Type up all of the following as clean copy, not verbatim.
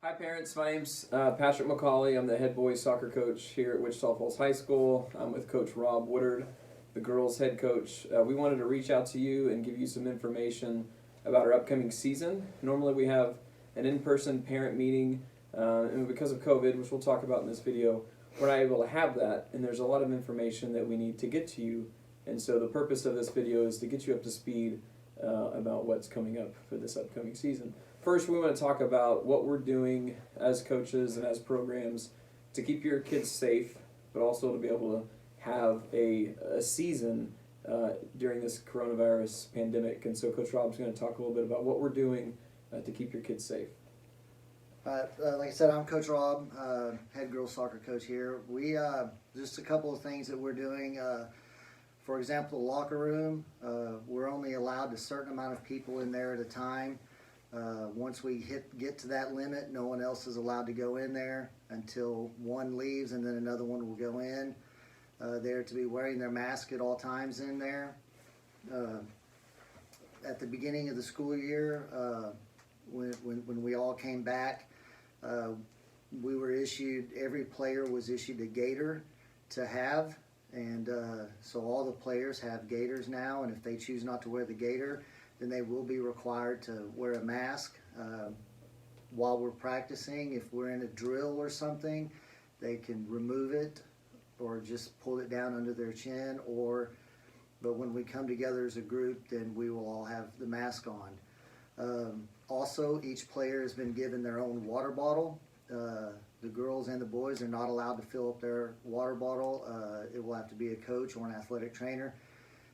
Hi parents, my name's Patrick McCauley. I'm the head boys soccer coach here at Wichita Falls High School. I'm with Coach Rob Woodard, the girls head coach. We wanted to reach out to you and give you some information about our upcoming season. Normally we have an in-person parent meeting, and because of COVID, which we'll talk about in this video, we're not able to have that, and there's a lot of information that we need to get to you. And so the purpose of this video is to get you up to speed about what's coming up for this upcoming season. First, we want to talk about what we're doing as coaches and as programs to keep your kids safe, but also to be able to have a season during this coronavirus pandemic. And so Coach Rob's going to talk a little bit about what we're doing to keep your kids safe. Like I said, I'm Coach Rob, head girls soccer coach here. We just a couple of things that we're doing. For example, the locker room, we're only allowed a certain amount of people in there at a time. Once we get to that limit, no one else is allowed to go in there until one leaves, and then another one will go in. They're to be wearing their mask at all times in there. At the beginning of the school year, when we all came back, we were issued, every player was issued a gaiter to have, and so all the players have gaiters now, and if they choose not to wear the gaiter, then they will be required to wear a mask while we're practicing. If we're in a drill or something, they can remove it or just pull it down under their chin, but when we come together as a group, then we will all have the mask on. Also, each player has been given their own water bottle. The girls and the boys are not allowed to fill up their water bottle. It will have to be a coach or an athletic trainer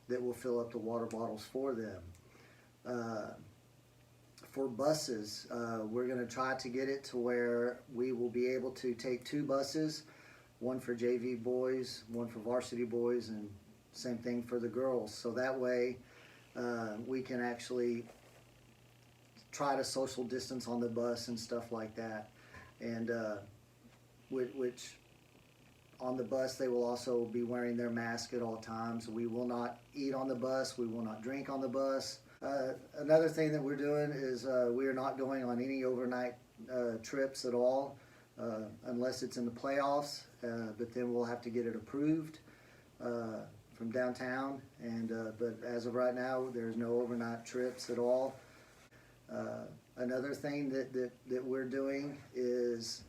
that will fill up the water bottles for them. For buses, we're going to try to get it to where we will be able to take two buses, one for JV boys, one for varsity boys, and same thing for the girls. So that way we can actually try to social distance on the bus and stuff like that. And which on the bus they will also be wearing their mask at all times. We will not eat on the bus. We will not drink on the bus. Another thing that we're doing is we are not going on any overnight trips at all unless it's in the playoffs, but then we'll have to get it approved from downtown. And but as of right now, there's no overnight trips at all. Another thing that we're doing is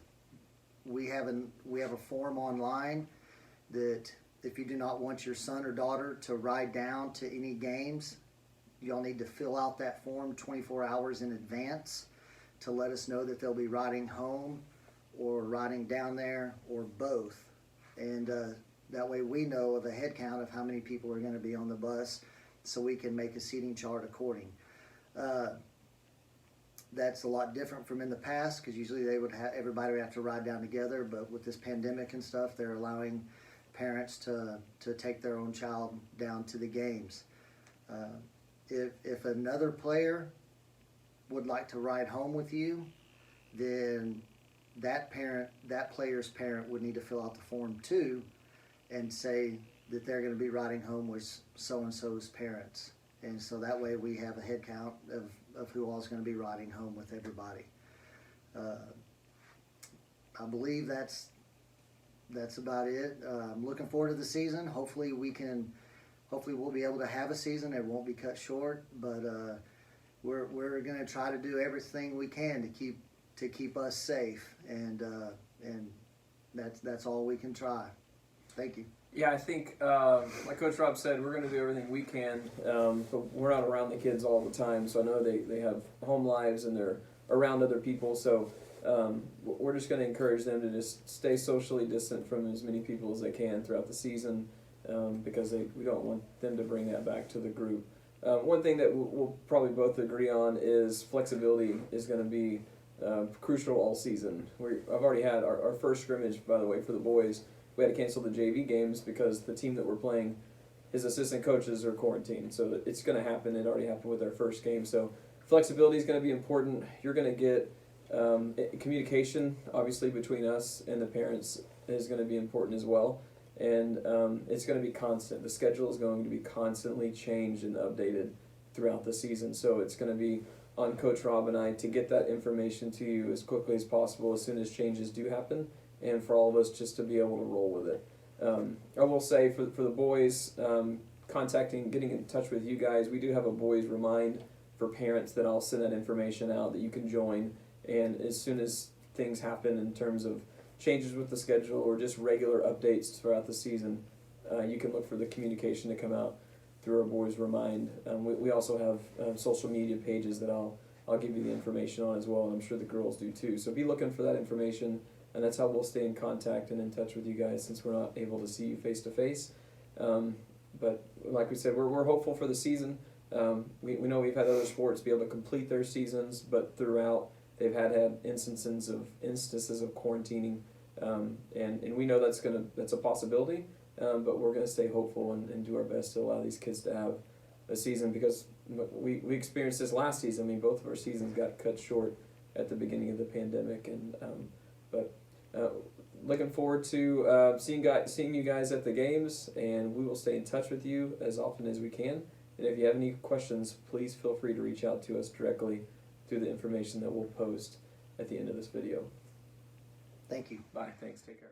we have a form online that if you do not want your son or daughter to ride down to any games, y'all need to fill out that form 24 hours in advance to let us know that they'll be riding home or riding down there or both. And that way we know of a head count of how many people are going to be on the bus so we can make a seating chart according. That's a lot different from in the past because usually everybody would have to ride down together, but with this pandemic and stuff, they're allowing parents to take their own child down to the games. If another player would like to ride home with you, then that player's parent would need to fill out the form too and say that they're going to be riding home with so-and-so's parents. And so that way we have a head count of who all is going to be riding home with everybody. I believe that's about it. I'm looking forward to the season. Hopefully we'll be able to have a season. It won't be cut short, but we're going to try to do everything we can to keep us safe, and that's all we can try. Thank you. Yeah, I think, like Coach Rob said, we're going to do everything we can, but we're not around the kids all the time, so I know they have home lives and they're around other people, so we're just going to encourage them to just stay socially distant from as many people as they can throughout the season, because we don't want them to bring that back to the group. One thing that we'll probably both agree on is flexibility is going to be crucial all season. I've already had our first scrimmage, by the way, for the boys. We had to cancel the JV games because the team that we're playing, his assistant coaches are quarantined. So it's going to happen. It already happened with our first game. So flexibility is going to be important. You're going to get communication, obviously, between us and the parents is going to be important as well. And it's going to be constant. The schedule is going to be constantly changed and updated throughout the season. So it's going to be on Coach Rob and I to get that information to you as quickly as possible as soon as changes do happen, and for all of us just to be able to roll with it. I will say for the boys, getting in touch with you guys, we do have a boys remind for parents that I'll send that information out that you can join, and as soon as things happen in terms of changes with the schedule or just regular updates throughout the season, you can look for the communication to come out through our boys remind. We also have social media pages that I'll give you the information on as well, and I'm sure the girls do too. So be looking for that information, and that's how we'll stay in contact and in touch with you guys since we're not able to see you face to face. But like we said, we're hopeful for the season. We know we've had other sports be able to complete their seasons, but throughout they've had instances of quarantining, and we know that's a possibility. But we're going to stay hopeful and do our best to allow these kids to have a season, because we experienced this last season. I mean, both of our seasons got cut short at the beginning of the pandemic, and but looking forward to seeing you guys at the games, and we will stay in touch with you as often as we can. And if you have any questions, please feel free to reach out to us directly through the information that we'll post at the end of this video. Thank you. Bye. Thanks. Take care.